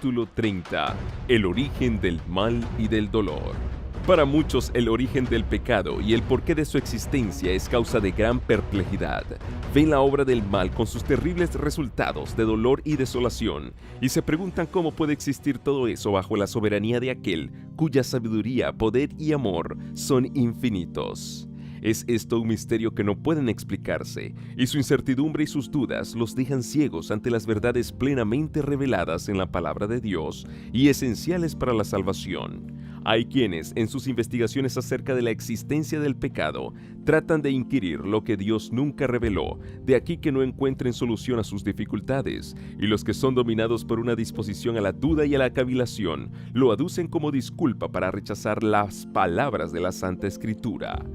Capítulo 30. El origen del mal y del dolor. Para muchos, el origen del pecado y el porqué de su existencia es causa de gran perplejidad. Ven la obra del mal con sus terribles resultados de dolor y desolación, y se preguntan cómo puede existir todo eso bajo la soberanía de aquel cuya sabiduría, poder y amor son infinitos. Es esto un misterio que no pueden explicarse, y su incertidumbre y sus dudas los dejan ciegos ante las verdades plenamente reveladas en la palabra de Dios y esenciales para la salvación. Hay quienes, en sus investigaciones acerca de la existencia del pecado, tratan de inquirir lo que Dios nunca reveló, de aquí que no encuentren solución a sus dificultades, y los que son dominados por una disposición a la duda y a la cavilación, lo aducen como disculpa para rechazar las palabras de la Santa Escritura.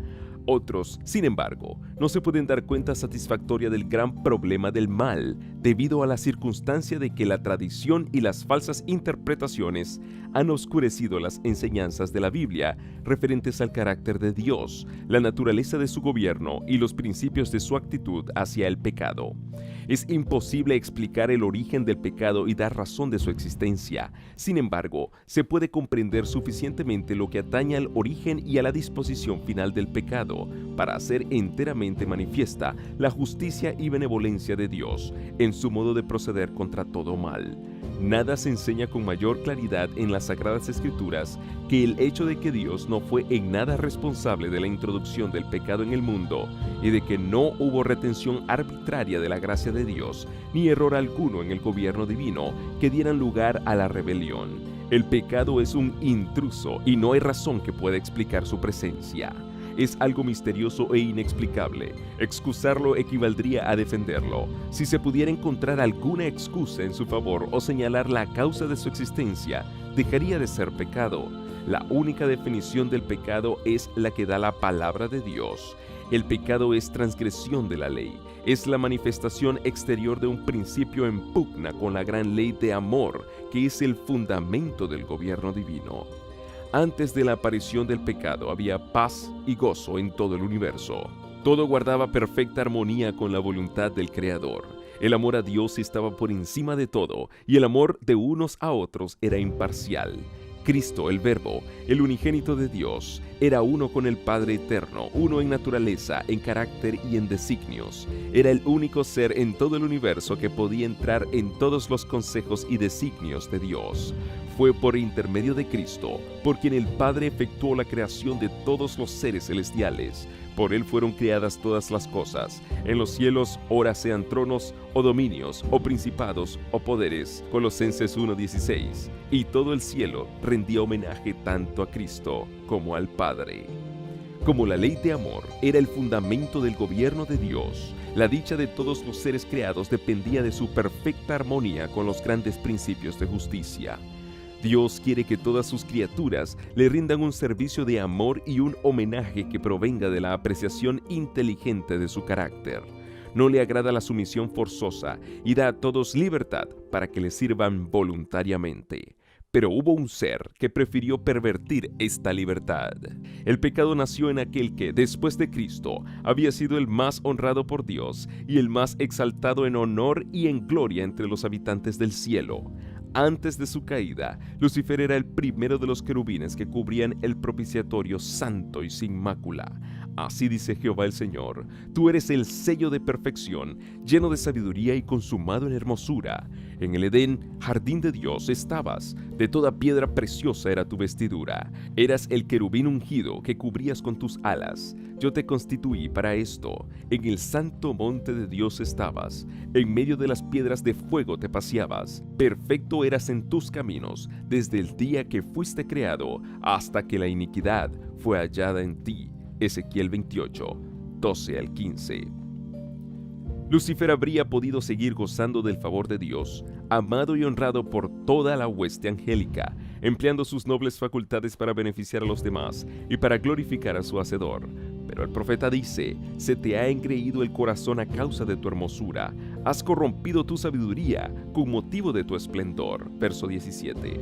Otros, sin embargo, no se pueden dar cuenta satisfactoria del gran problema del mal, debido a la circunstancia de que la tradición y las falsas interpretaciones han oscurecido las enseñanzas de la Biblia referentes al carácter de Dios, la naturaleza de su gobierno y los principios de su actitud hacia el pecado. Es imposible explicar el origen del pecado y dar razón de su existencia. Sin embargo, se puede comprender suficientemente lo que atañe al origen y a la disposición final del pecado para hacer enteramente manifiesta la justicia y benevolencia de Dios en su modo de proceder contra todo mal. Nada se enseña con mayor claridad en las Sagradas Escrituras que el hecho de que Dios no fue en nada responsable de la introducción del pecado en el mundo y de que no hubo retención arbitraria de la gracia de Dios ni error alguno en el gobierno divino que dieran lugar a la rebelión. El pecado es un intruso y no hay razón que pueda explicar su presencia. Es algo misterioso e inexplicable. Excusarlo equivaldría a defenderlo. Si se pudiera encontrar alguna excusa en su favor o señalar la causa de su existencia, dejaría de ser pecado. La única definición del pecado es la que da la palabra de Dios. El pecado es transgresión de la ley. Es la manifestación exterior de un principio en pugna con la gran ley de amor, que es el fundamento del gobierno divino. Antes de la aparición del pecado había paz y gozo en todo el universo. Todo guardaba perfecta armonía con la voluntad del Creador. El amor a Dios estaba por encima de todo y el amor de unos a otros era imparcial. Cristo, el Verbo, el unigénito de Dios, era uno con el Padre eterno, uno en naturaleza, en carácter y en designios. Era el único ser en todo el universo que podía entrar en todos los consejos y designios de Dios. Fue por intermedio de Cristo, por quien el Padre efectuó la creación de todos los seres celestiales. Por Él fueron creadas todas las cosas. En los cielos, ora sean tronos, o dominios, o principados, o poderes. Colosenses 1:16. Y todo el cielo rendía homenaje tanto a Cristo como al Padre. Como la ley de amor era el fundamento del gobierno de Dios, la dicha de todos los seres creados dependía de su perfecta armonía con los grandes principios de justicia. Dios quiere que todas sus criaturas le rindan un servicio de amor y un homenaje que provenga de la apreciación inteligente de su carácter. No le agrada la sumisión forzosa y da a todos libertad para que le sirvan voluntariamente. Pero hubo un ser que prefirió pervertir esta libertad. El pecado nació en aquel que, después de Cristo, había sido el más honrado por Dios y el más exaltado en honor y en gloria entre los habitantes del cielo. Antes de su caída, Lucifer era el primero de los querubines que cubrían el propiciatorio santo y sin mácula. Así dice Jehová el Señor: tú eres el sello de perfección, lleno de sabiduría y consumado en hermosura. En el Edén, jardín de Dios, estabas. De toda piedra preciosa era tu vestidura. Eras el querubín ungido que cubrías con tus alas. Yo te constituí para esto. En el santo monte de Dios estabas. En medio de las piedras de fuego te paseabas. Perfecto eras en tus caminos, desde el día que fuiste creado, hasta que la iniquidad fue hallada en ti. Ezequiel 28, 12 al 15. Lucifer habría podido seguir gozando del favor de Dios, amado y honrado por toda la hueste angélica, empleando sus nobles facultades para beneficiar a los demás y para glorificar a su Hacedor. Pero el profeta dice: se te ha engreído el corazón a causa de tu hermosura, has corrompido tu sabiduría con motivo de tu esplendor. Verso 17.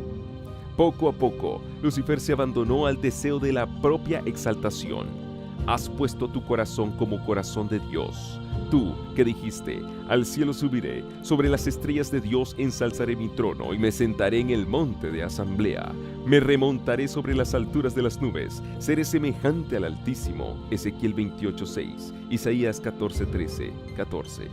Poco a poco, Lucifer se abandonó al deseo de la propia exaltación. has puesto tu corazón como corazón de Dios. Tú, que dijiste, al cielo subiré, sobre las estrellas de Dios ensalzaré mi trono y me sentaré en el monte de asamblea. Me remontaré sobre las alturas de las nubes, seré semejante al Altísimo. Ezequiel 28:6, Isaías 14:13-14.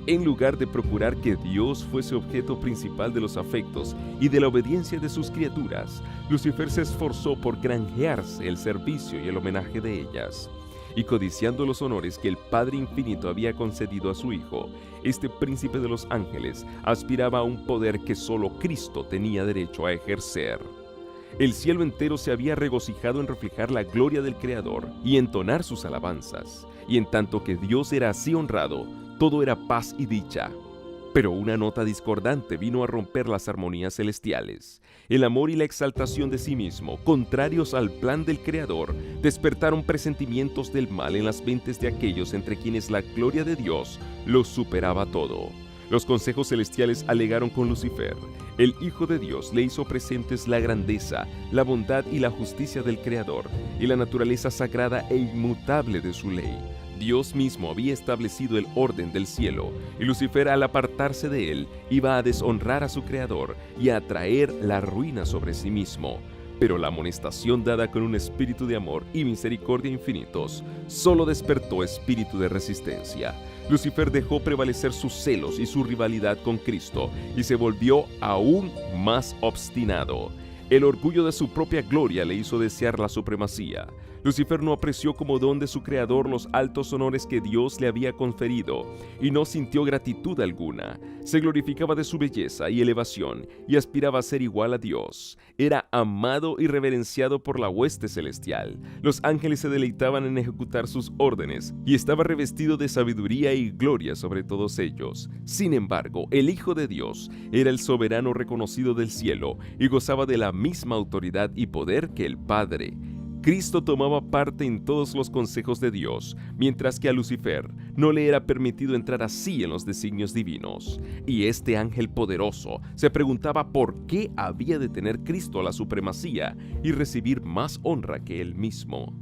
En lugar de procurar que Dios fuese objeto principal de los afectos y de la obediencia de sus criaturas, Lucifer se esforzó por granjearse el servicio y el homenaje de ellas. Y codiciando los honores que el Padre Infinito había concedido a su Hijo, este príncipe de los ángeles aspiraba a un poder que solo Cristo tenía derecho a ejercer. El cielo entero se había regocijado en reflejar la gloria del Creador y entonar sus alabanzas, y en tanto que Dios era así honrado, todo era paz y dicha. Pero una nota discordante vino a romper las armonías celestiales. El amor y la exaltación de sí mismo, contrarios al plan del Creador, despertaron presentimientos del mal en las mentes de aquellos entre quienes la gloria de Dios los superaba todo. Los consejos celestiales alegaron con Lucifer. El Hijo de Dios le hizo presentes la grandeza, la bondad y la justicia del Creador, y la naturaleza sagrada e inmutable de su ley. Dios mismo había establecido el orden del cielo, y Lucifer, al apartarse de él, iba a deshonrar a su Creador y a traer la ruina sobre sí mismo. Pero la amonestación dada con un espíritu de amor y misericordia infinitos solo despertó espíritu de resistencia. Lucifer dejó prevalecer sus celos y su rivalidad con Cristo y se volvió aún más obstinado. El orgullo de su propia gloria le hizo desear la supremacía. Lucifer no apreció como don de su Creador los altos honores que Dios le había conferido y no sintió gratitud alguna. Se glorificaba de su belleza y elevación y aspiraba a ser igual a Dios. Era amado y reverenciado por la hueste celestial. Los ángeles se deleitaban en ejecutar sus órdenes y estaba revestido de sabiduría y gloria sobre todos ellos. Sin embargo, el Hijo de Dios era el soberano reconocido del cielo y gozaba de la misma autoridad y poder que el Padre. Cristo tomaba parte en todos los consejos de Dios, mientras que a Lucifer no le era permitido entrar así en los designios divinos. Y este ángel poderoso se preguntaba por qué había de tener Cristo la supremacía y recibir más honra que él mismo.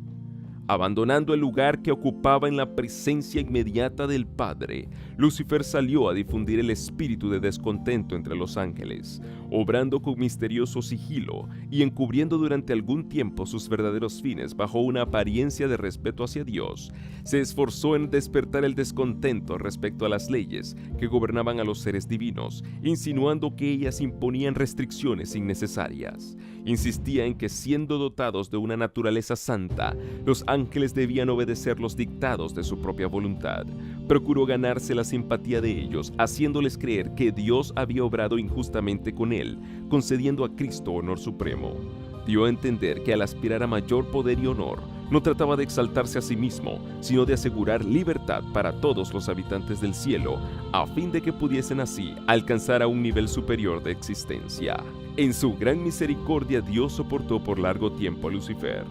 Abandonando el lugar que ocupaba en la presencia inmediata del Padre, Lucifer salió a difundir el espíritu de descontento entre los ángeles, obrando con misterioso sigilo y encubriendo durante algún tiempo sus verdaderos fines bajo una apariencia de respeto hacia Dios. Se esforzó en despertar el descontento respecto a las leyes que gobernaban a los seres divinos, insinuando que ellas imponían restricciones innecesarias. Insistía en que, siendo dotados de una naturaleza santa, los ángeles debían obedecer los dictados de su propia voluntad. Procuró ganarse la simpatía de ellos, haciéndoles creer que Dios había obrado injustamente con él, concediendo a Cristo honor supremo. Dio a entender que al aspirar a mayor poder y honor, no trataba de exaltarse a sí mismo, sino de asegurar libertad para todos los habitantes del cielo, a fin de que pudiesen así alcanzar a un nivel superior de existencia. En su gran misericordia, Dios soportó por largo tiempo a Lucifer.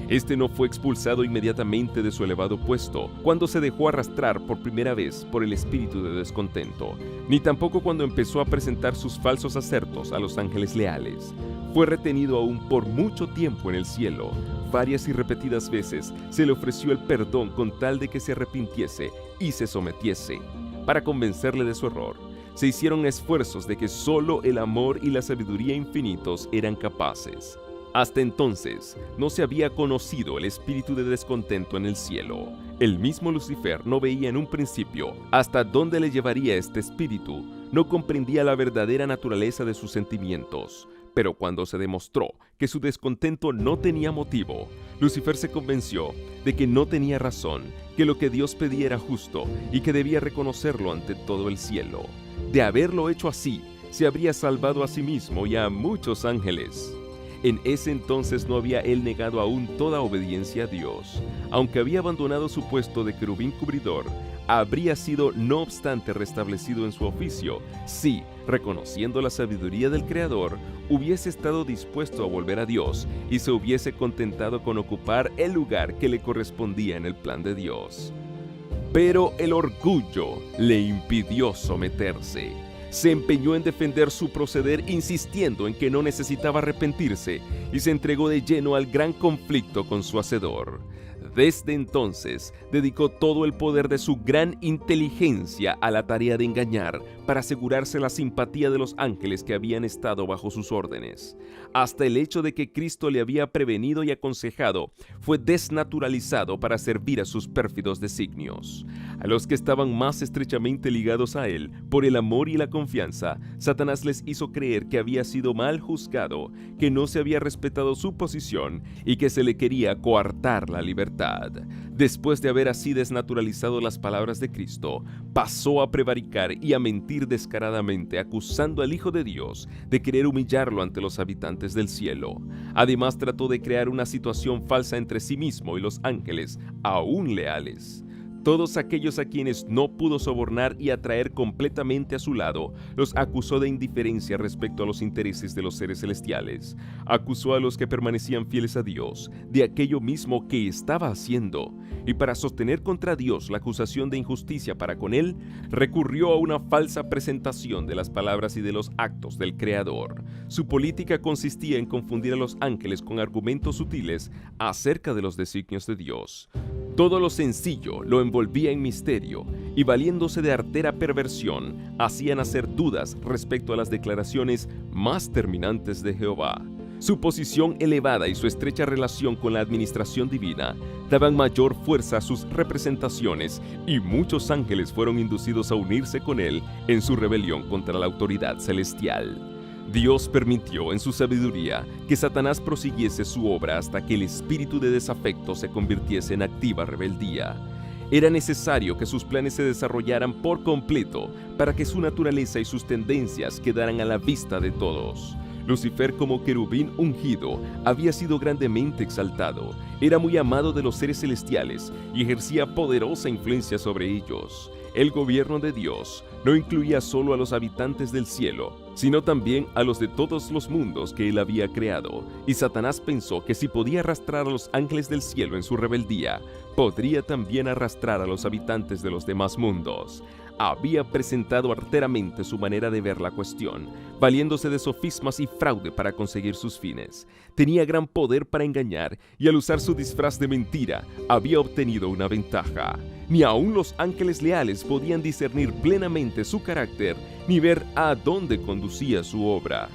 Este no fue expulsado inmediatamente de su elevado puesto cuando se dejó arrastrar por primera vez por el espíritu de descontento, ni tampoco cuando empezó a presentar sus falsos acertos a los ángeles leales. Fue retenido aún por mucho tiempo en el cielo. Varias y repetidas veces se le ofreció el perdón con tal de que se arrepintiese y se sometiese. Para convencerle de su error, se hicieron esfuerzos de que solo el amor y la sabiduría infinitos eran capaces. Hasta entonces, no se había conocido el espíritu de descontento en el cielo. El mismo Lucifer no veía en un principio hasta dónde le llevaría este espíritu, no comprendía la verdadera naturaleza de sus sentimientos. Pero cuando se demostró que su descontento no tenía motivo, Lucifer se convenció de que no tenía razón, que lo que Dios pedía era justo y que debía reconocerlo ante todo el cielo. De haberlo hecho así, se habría salvado a sí mismo y a muchos ángeles. En ese entonces no había él negado aún toda obediencia a Dios. Aunque había abandonado su puesto de querubín cubridor, habría sido no obstante restablecido en su oficio si, reconociendo la sabiduría del Creador, hubiese estado dispuesto a volver a Dios y se hubiese contentado con ocupar el lugar que le correspondía en el plan de Dios. Pero el orgullo le impidió someterse. Se empeñó en defender su proceder, insistiendo en que no necesitaba arrepentirse, y se entregó de lleno al gran conflicto con su Hacedor. Desde entonces, dedicó todo el poder de su gran inteligencia a la tarea de engañar para asegurarse la simpatía de los ángeles que habían estado bajo sus órdenes. Hasta el hecho de que Cristo le había prevenido y aconsejado fue desnaturalizado para servir a sus pérfidos designios. A los que estaban más estrechamente ligados a él por el amor y la confianza, Satanás les hizo creer que había sido mal juzgado, que no se había respetado su posición y que se le quería coartar la libertad. Después de haber así desnaturalizado las palabras de Cristo, pasó a prevaricar y a mentir descaradamente, acusando al Hijo de Dios de querer humillarlo ante los habitantes del cielo. Además, trató de crear una situación falsa entre sí mismo y los ángeles, aún leales. Todos aquellos a quienes no pudo sobornar y atraer completamente a su lado, los acusó de indiferencia respecto a los intereses de los seres celestiales. Acusó a los que permanecían fieles a Dios de aquello mismo que estaba haciendo. Y para sostener contra Dios la acusación de injusticia para con él, recurrió a una falsa presentación de las palabras y de los actos del Creador. Su política consistía en confundir a los ángeles con argumentos sutiles acerca de los designios de Dios. Todo lo sencillo lo envolvía en misterio y, valiéndose de artera perversión, hacían hacer dudas respecto a las declaraciones más terminantes de Jehová. Su posición elevada y su estrecha relación con la administración divina daban mayor fuerza a sus representaciones, y muchos ángeles fueron inducidos a unirse con él en su rebelión contra la autoridad celestial. Dios permitió en su sabiduría que Satanás prosiguiese su obra hasta que el espíritu de desafecto se convirtiese en activa rebeldía. Era necesario que sus planes se desarrollaran por completo para que su naturaleza y sus tendencias quedaran a la vista de todos. Lucifer, como querubín ungido, había sido grandemente exaltado, era muy amado de los seres celestiales y ejercía poderosa influencia sobre ellos. El gobierno de Dios no incluía solo a los habitantes del cielo, sino también a los de todos los mundos que él había creado, y Satanás pensó que si podía arrastrar a los ángeles del cielo en su rebeldía, podría también arrastrar a los habitantes de los demás mundos. Había presentado arteramente su manera de ver la cuestión, valiéndose de sofismas y fraude para conseguir sus fines. Tenía gran poder para engañar y, al usar su disfraz de mentira, había obtenido una ventaja. Ni aun los ángeles leales podían discernir plenamente su carácter ni ver a dónde conducía su obra.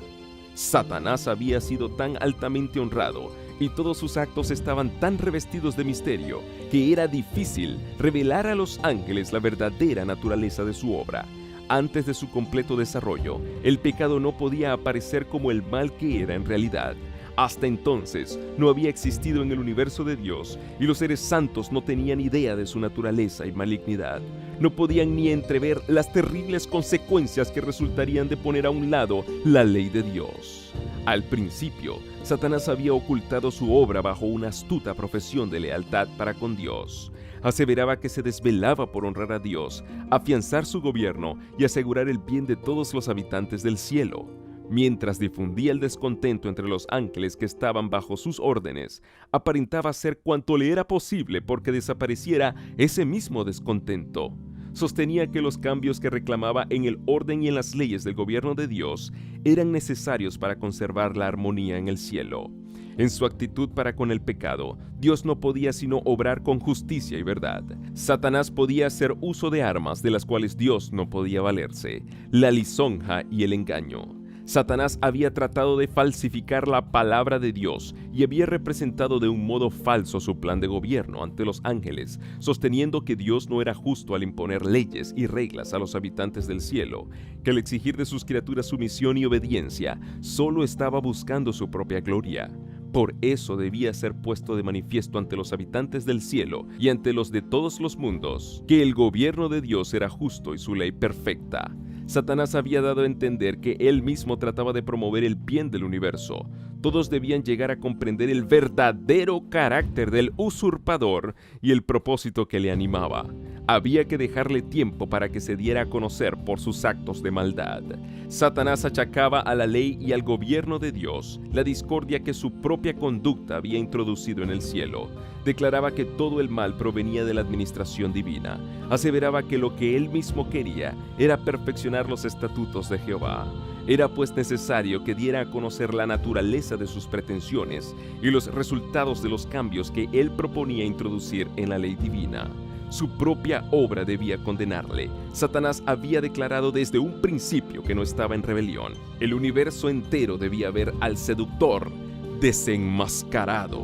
Satanás había sido tan altamente honrado y todos sus actos estaban tan revestidos de misterio que era difícil revelar a los ángeles la verdadera naturaleza de su obra. Antes de su completo desarrollo, el pecado no podía aparecer como el mal que era en realidad. Hasta entonces no había existido en el universo de Dios, y los seres santos no tenían idea de su naturaleza y malignidad. No podían ni entrever las terribles consecuencias que resultarían de poner a un lado la ley de Dios. Al principio, Satanás había ocultado su obra bajo una astuta profesión de lealtad para con Dios. Aseveraba que se desvelaba por honrar a Dios, afianzar su gobierno y asegurar el bien de todos los habitantes del cielo. Mientras difundía el descontento entre los ángeles que estaban bajo sus órdenes, aparentaba hacer cuanto le era posible porque desapareciera ese mismo descontento. Sostenía que los cambios que reclamaba en el orden y en las leyes del gobierno de Dios eran necesarios para conservar la armonía en el cielo. En su actitud para con el pecado, Dios no podía sino obrar con justicia y verdad. Satanás podía hacer uso de armas de las cuales Dios no podía valerse: la lisonja y el engaño. Satanás había tratado de falsificar la palabra de Dios y había representado de un modo falso su plan de gobierno ante los ángeles, sosteniendo que Dios no era justo al imponer leyes y reglas a los habitantes del cielo, que al exigir de sus criaturas sumisión y obediencia, solo estaba buscando su propia gloria. Por eso debía ser puesto de manifiesto ante los habitantes del cielo y ante los de todos los mundos, que el gobierno de Dios era justo y su ley perfecta. Satanás había dado a entender que él mismo trataba de promover el bien del universo. Todos debían llegar a comprender el verdadero carácter del usurpador y el propósito que le animaba. Había que dejarle tiempo para que se diera a conocer por sus actos de maldad. Satanás achacaba a la ley y al gobierno de Dios la discordia que su propia conducta había introducido en el cielo. Declaraba que todo el mal provenía de la administración divina. Aseveraba que lo que él mismo quería era perfeccionar los estatutos de Jehová. Era pues necesario que diera a conocer la naturaleza de sus pretensiones y los resultados de los cambios que él proponía introducir en la ley divina. Su propia obra debía condenarle. Satanás había declarado desde un principio que no estaba en rebelión. El universo entero debía ver al seductor desenmascarado.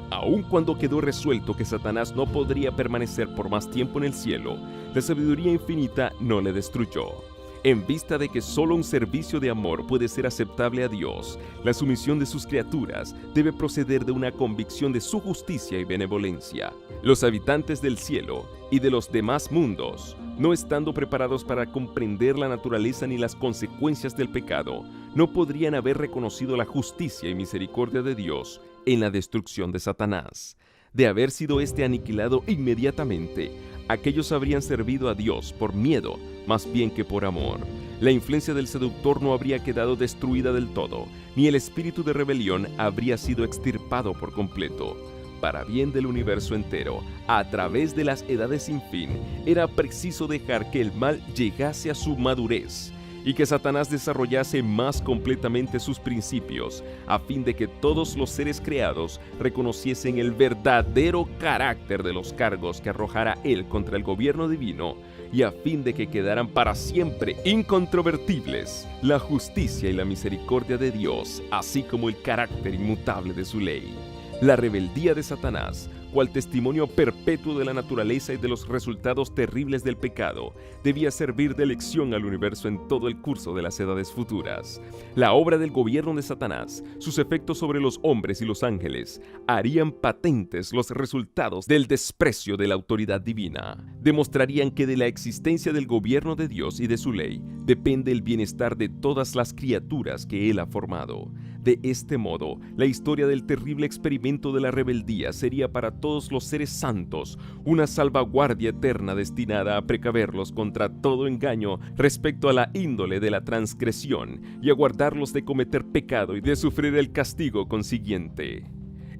Aun cuando quedó resuelto que Satanás no podría permanecer por más tiempo en el cielo, la sabiduría infinita no le destruyó. En vista de que solo un servicio de amor puede ser aceptable a Dios, la sumisión de sus criaturas debe proceder de una convicción de su justicia y benevolencia. Los habitantes del cielo y de los demás mundos, no estando preparados para comprender la naturaleza ni las consecuencias del pecado, no podrían haber reconocido la justicia y misericordia de Dios en la destrucción de Satanás. De haber sido éste aniquilado inmediatamente, aquellos habrían servido a Dios por miedo, más bien que por amor. La influencia del seductor no habría quedado destruida del todo, ni el espíritu de rebelión habría sido extirpado por completo. Para bien del universo entero, a través de las edades sin fin, era preciso dejar que el mal llegase a su madurez y que Satanás desarrollase más completamente sus principios, a fin de que todos los seres creados reconociesen el verdadero carácter de los cargos que arrojara él contra el gobierno divino, y a fin de que quedaran para siempre incontrovertibles la justicia y la misericordia de Dios, así como el carácter inmutable de su ley. La rebeldía de Satanás, cual testimonio perpetuo de la naturaleza y de los resultados terribles del pecado, debía servir de lección al universo en todo el curso de las edades futuras. La obra del gobierno de Satanás, sus efectos sobre los hombres y los ángeles, harían patentes los resultados del desprecio de la autoridad divina. Demostrarían que de la existencia del gobierno de Dios y de su ley depende el bienestar de todas las criaturas que Él ha formado. De este modo, la historia del terrible experimento de la rebeldía sería para todos los seres santos una salvaguardia eterna destinada a precaverlos contra todo engaño respecto a la índole de la transgresión y a guardarlos de cometer pecado y de sufrir el castigo consiguiente.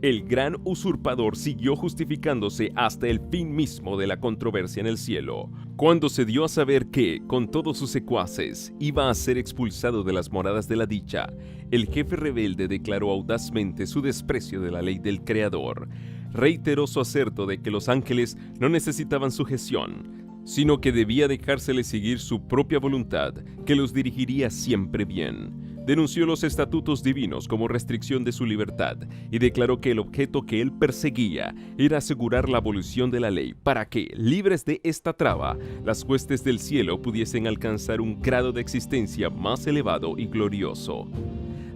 El gran usurpador siguió justificándose hasta el fin mismo de la controversia en el cielo, cuando se dio a saber que, con todos sus secuaces, iba a ser expulsado de las moradas de la dicha. El jefe rebelde declaró audazmente su desprecio de la ley del Creador. Reiteró su aserto de que los ángeles no necesitaban sujeción, sino que debía dejárseles seguir su propia voluntad, que los dirigiría siempre bien. Denunció los estatutos divinos como restricción de su libertad y declaró que el objeto que él perseguía era asegurar la abolición de la ley para que, libres de esta traba, las huestes del cielo pudiesen alcanzar un grado de existencia más elevado y glorioso.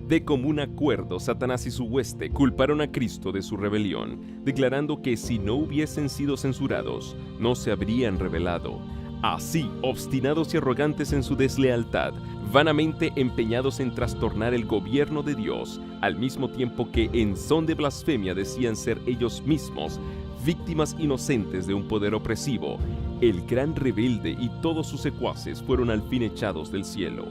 De común acuerdo, Satanás y su hueste culparon a Cristo de su rebelión, declarando que si no hubiesen sido censurados, no se habrían rebelado. Así, obstinados y arrogantes en su deslealtad, vanamente empeñados en trastornar el gobierno de Dios, al mismo tiempo que en son de blasfemia decían ser ellos mismos víctimas inocentes de un poder opresivo, el gran rebelde y todos sus secuaces fueron al fin echados del cielo.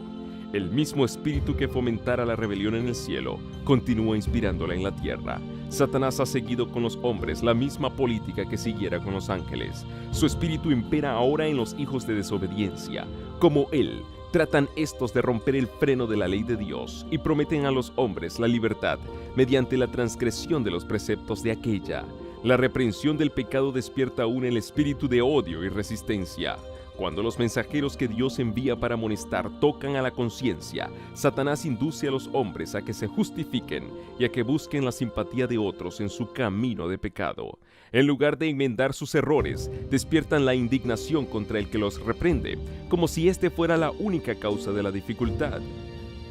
El mismo espíritu que fomentara la rebelión en el cielo continúa inspirándola en la tierra. Satanás ha seguido con los hombres la misma política que siguiera con los ángeles. Su espíritu impera ahora en los hijos de desobediencia. Como él, tratan estos de romper el freno de la ley de Dios y prometen a los hombres la libertad mediante la transgresión de los preceptos de aquella. La reprensión del pecado despierta aún el espíritu de odio y resistencia. Cuando los mensajeros que Dios envía para amonestar tocan a la conciencia, Satanás induce a los hombres a que se justifiquen y a que busquen la simpatía de otros en su camino de pecado. En lugar de enmendar sus errores, despiertan la indignación contra el que los reprende, como si este fuera la única causa de la dificultad.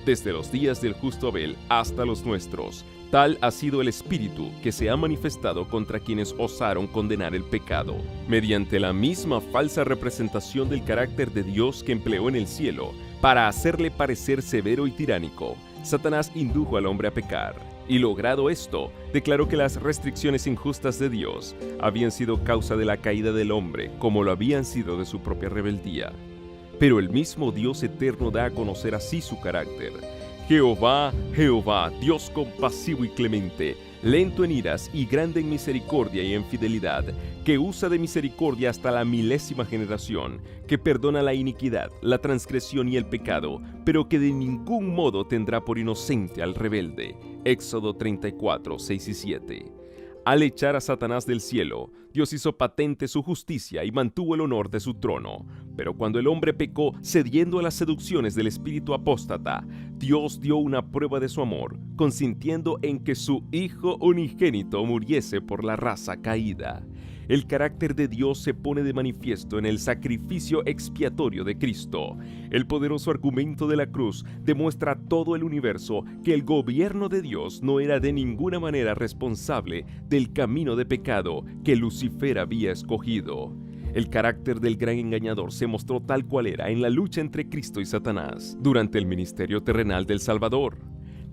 Desde los días del justo Abel hasta los nuestros, tal ha sido el espíritu que se ha manifestado contra quienes osaron condenar el pecado. Mediante la misma falsa representación del carácter de Dios que empleó en el cielo, para hacerle parecer severo y tiránico, Satanás indujo al hombre a pecar. Y logrado esto, declaró que las restricciones injustas de Dios habían sido causa de la caída del hombre, como lo habían sido de su propia rebeldía. Pero el mismo Dios eterno da a conocer así su carácter. Jehová, Jehová, Dios compasivo y clemente, lento en iras y grande en misericordia y en fidelidad, que usa de misericordia hasta la 1000ª generación, que perdona la iniquidad, la transgresión y el pecado, pero que de ningún modo tendrá por inocente al rebelde. Éxodo 34, 6 y 7. Al echar a Satanás del cielo, Dios hizo patente su justicia y mantuvo el honor de su trono. Pero cuando el hombre pecó, cediendo a las seducciones del espíritu apóstata, Dios dio una prueba de su amor, consintiendo en que su Hijo unigénito muriese por la raza caída. El carácter de Dios se pone de manifiesto en el sacrificio expiatorio de Cristo. El poderoso argumento de la cruz demuestra a todo el universo que el gobierno de Dios no era de ninguna manera responsable del camino de pecado que Lucifer había escogido. El carácter del gran engañador se mostró tal cual era en la lucha entre Cristo y Satanás durante el ministerio terrenal del Salvador.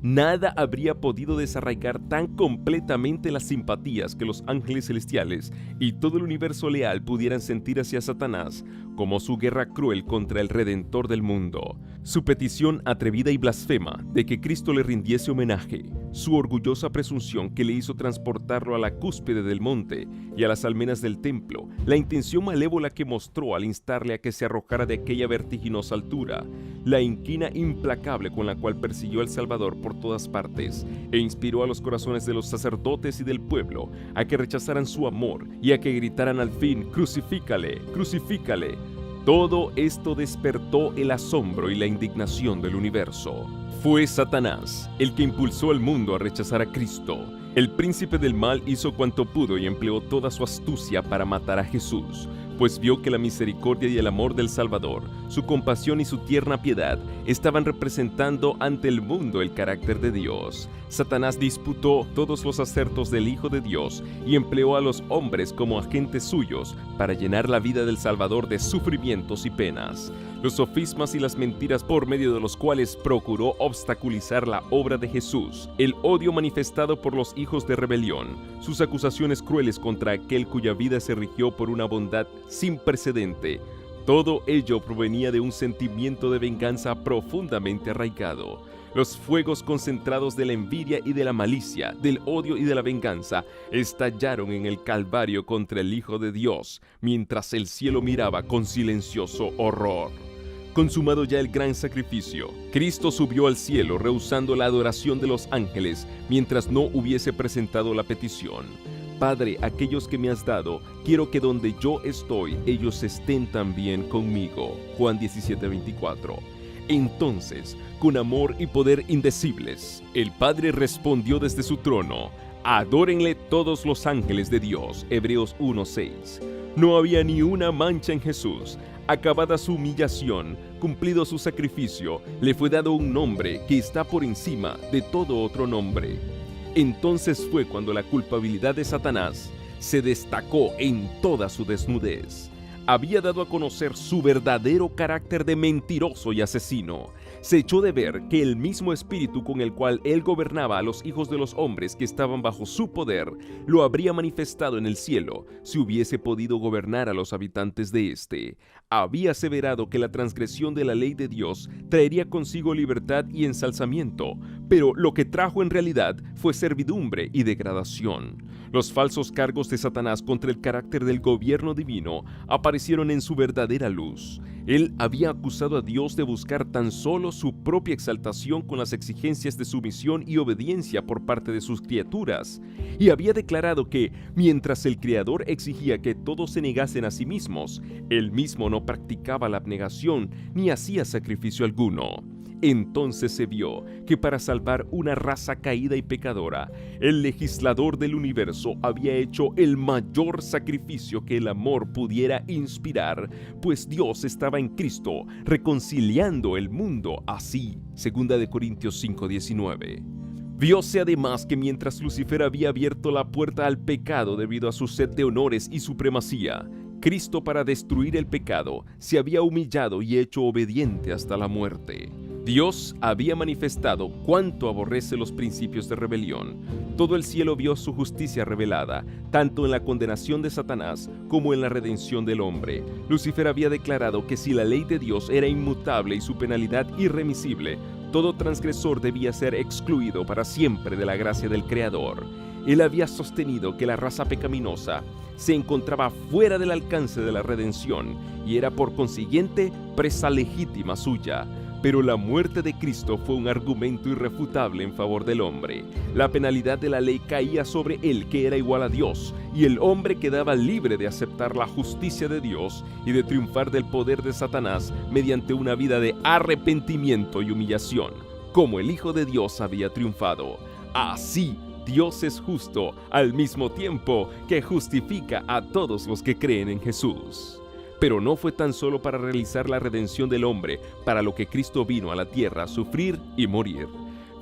Nada habría podido desarraigar tan completamente las simpatías que los ángeles celestiales y todo el universo leal pudieran sentir hacia Satanás como su guerra cruel contra el Redentor del mundo. Su petición atrevida y blasfema de que Cristo le rindiese homenaje, su orgullosa presunción que le hizo transportarlo a la cúspide del monte y a las almenas del templo, la intención malévola que mostró al instarle a que se arrojara de aquella vertiginosa altura, la inquina implacable con la cual persiguió al Salvador por todas partes e inspiró a los corazones de los sacerdotes y del pueblo a que rechazaran su amor y a que gritaran al fin: «Crucifícale, crucifícale». Todo esto despertó el asombro y la indignación del universo. Fue Satanás el que impulsó al mundo a rechazar a Cristo. El príncipe del mal hizo cuanto pudo y empleó toda su astucia para matar a Jesús, pues vio que la misericordia y el amor del Salvador, su compasión y su tierna piedad estaban representando ante el mundo el carácter de Dios. Satanás disputó todos los acertos del Hijo de Dios y empleó a los hombres como agentes suyos para llenar la vida del Salvador de sufrimientos y penas. Los sofismas y las mentiras por medio de los cuales procuró obstaculizar la obra de Jesús, el odio manifestado por los hijos de rebelión, sus acusaciones crueles contra aquel cuya vida se rigió por una bondad sin precedente, todo ello provenía de un sentimiento de venganza profundamente arraigado. Los fuegos concentrados de la envidia y de la malicia, del odio y de la venganza, estallaron en el Calvario contra el Hijo de Dios, mientras el cielo miraba con silencioso horror. Consumado ya el gran sacrificio, Cristo subió al cielo rehusando la adoración de los ángeles mientras no hubiese presentado la petición. Padre, aquellos que me has dado, quiero que donde yo estoy, ellos estén también conmigo. Juan 17:24. Entonces, con amor y poder indecibles, el Padre respondió desde su trono: «Adórenle todos los ángeles de Dios». Hebreos 1:6. No había ni una mancha en Jesús. Acabada su humillación, cumplido su sacrificio, le fue dado un nombre que está por encima de todo otro nombre. Entonces fue cuando la culpabilidad de Satanás se destacó en toda su desnudez. Había dado a conocer su verdadero carácter de mentiroso y asesino. Se echó de ver que el mismo espíritu con el cual él gobernaba a los hijos de los hombres que estaban bajo su poder, lo habría manifestado en el cielo si hubiese podido gobernar a los habitantes de éste. Había aseverado que la transgresión de la ley de Dios traería consigo libertad y ensalzamiento, pero lo que trajo en realidad fue servidumbre y degradación. Los falsos cargos de Satanás contra el carácter del gobierno divino aparecieron en su verdadera luz. Él había acusado a Dios de buscar tan solo su propia exaltación con las exigencias de sumisión y obediencia por parte de sus criaturas, y había declarado que, mientras el Creador exigía que todos se negasen a sí mismos, él mismo no practicaba la abnegación ni hacía sacrificio alguno. Entonces se vio que para salvar una raza caída y pecadora, el legislador del universo había hecho el mayor sacrificio que el amor pudiera inspirar, pues Dios estaba en Cristo reconciliando el mundo así. 2 Corintios 5:19. Vióse además que mientras Lucifer había abierto la puerta al pecado debido a su sed de honores y supremacía, Cristo, para destruir el pecado, se había humillado y hecho obediente hasta la muerte. Dios había manifestado cuánto aborrece los principios de rebelión. Todo el cielo vio su justicia revelada, tanto en la condenación de Satanás como en la redención del hombre. Lucifer había declarado que si la ley de Dios era inmutable y su penalidad irremisible, todo transgresor debía ser excluido para siempre de la gracia del Creador. Él había sostenido que la raza pecaminosa se encontraba fuera del alcance de la redención y era por consiguiente presa legítima suya. Pero la muerte de Cristo fue un argumento irrefutable en favor del hombre. La penalidad de la ley caía sobre él, que era igual a Dios, y el hombre quedaba libre de aceptar la justicia de Dios y de triunfar del poder de Satanás mediante una vida de arrepentimiento y humillación, como el Hijo de Dios había triunfado. Así, Dios es justo al mismo tiempo que justifica a todos los que creen en Jesús. Pero no fue tan solo para realizar la redención del hombre para lo que Cristo vino a la tierra a sufrir y morir.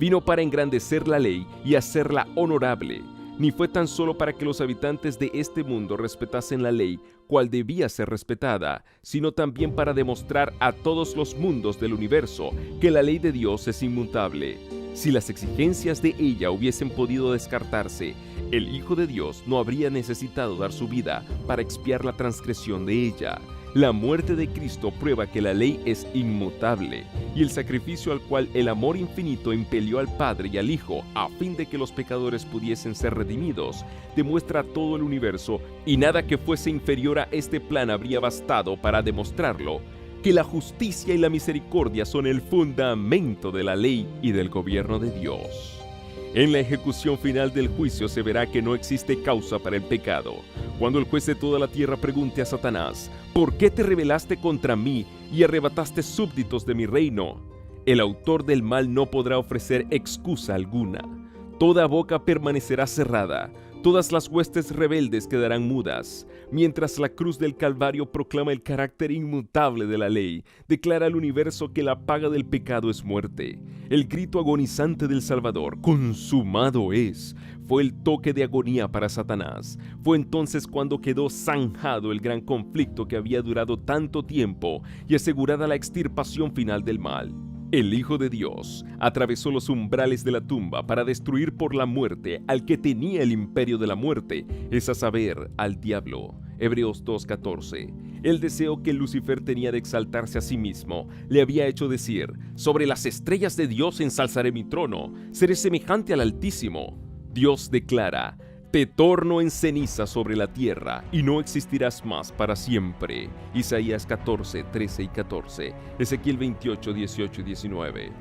Vino para engrandecer la ley y hacerla honorable. Ni fue tan solo para que los habitantes de este mundo respetasen la ley, cual debía ser respetada, sino también para demostrar a todos los mundos del universo que la ley de Dios es inmutable. Si las exigencias de ella hubiesen podido descartarse, el Hijo de Dios no habría necesitado dar su vida para expiar la transgresión de ella. La muerte de Cristo prueba que la ley es inmutable, y el sacrificio al cual el amor infinito impelió al Padre y al Hijo a fin de que los pecadores pudiesen ser redimidos, demuestra todo el universo, y nada que fuese inferior a este plan habría bastado para demostrarlo, que la justicia y la misericordia son el fundamento de la ley y del gobierno de Dios. En la ejecución final del juicio se verá que no existe causa para el pecado. Cuando el juez de toda la tierra pregunte a Satanás, ¿por qué te rebelaste contra mí y arrebataste súbditos de mi reino? El autor del mal no podrá ofrecer excusa alguna. Toda boca permanecerá cerrada. Todas las huestes rebeldes quedarán mudas, mientras la cruz del Calvario proclama el carácter inmutable de la ley, declara al universo que la paga del pecado es muerte. El grito agonizante del Salvador, consumado es, fue el toque de agonía para Satanás. Fue entonces cuando quedó zanjado el gran conflicto que había durado tanto tiempo y asegurada la extirpación final del mal. El Hijo de Dios atravesó los umbrales de la tumba para destruir por la muerte al que tenía el imperio de la muerte, es a saber, al diablo. Hebreos 2:14. El deseo que Lucifer tenía de exaltarse a sí mismo le había hecho decir: sobre las estrellas de Dios ensalzaré mi trono, seré semejante al Altísimo. Dios declara: te torno en ceniza sobre la tierra y no existirás más para siempre. Isaías 14, 13 y 14. Ezequiel 28, 18 y 19.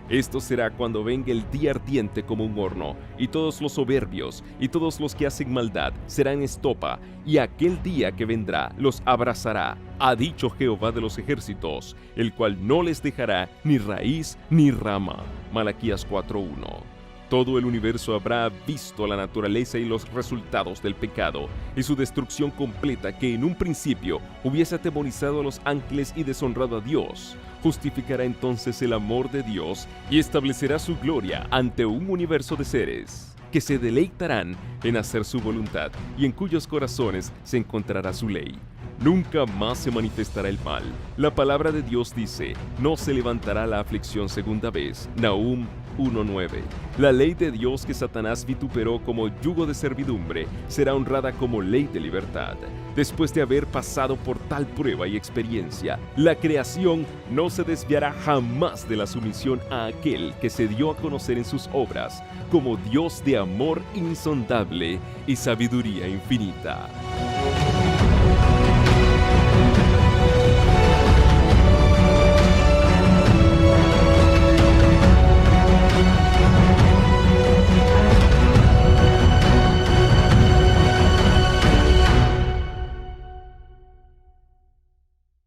Esto será cuando venga el día ardiente como un horno, y todos los soberbios y todos los que hacen maldad serán estopa, y aquel día que vendrá los abrazará, ha dicho Jehová de los ejércitos, el cual no les dejará ni raíz ni rama. Malaquías 4:1. Todo el universo habrá visto la naturaleza y los resultados del pecado y su destrucción completa, que en un principio hubiese atemorizado a los ángeles y deshonrado a Dios. Justificará entonces el amor de Dios y establecerá su gloria ante un universo de seres que se deleitarán en hacer su voluntad y en cuyos corazones se encontrará su ley. Nunca más se manifestará el mal. La palabra de Dios dice: no se levantará la aflicción segunda vez. Nahum 1:9. La ley de Dios que Satanás vituperó como yugo de servidumbre será honrada como ley de libertad. Después de haber pasado por tal prueba y experiencia, la creación no se desviará jamás de la sumisión a aquel que se dio a conocer en sus obras como Dios de amor insondable y sabiduría infinita.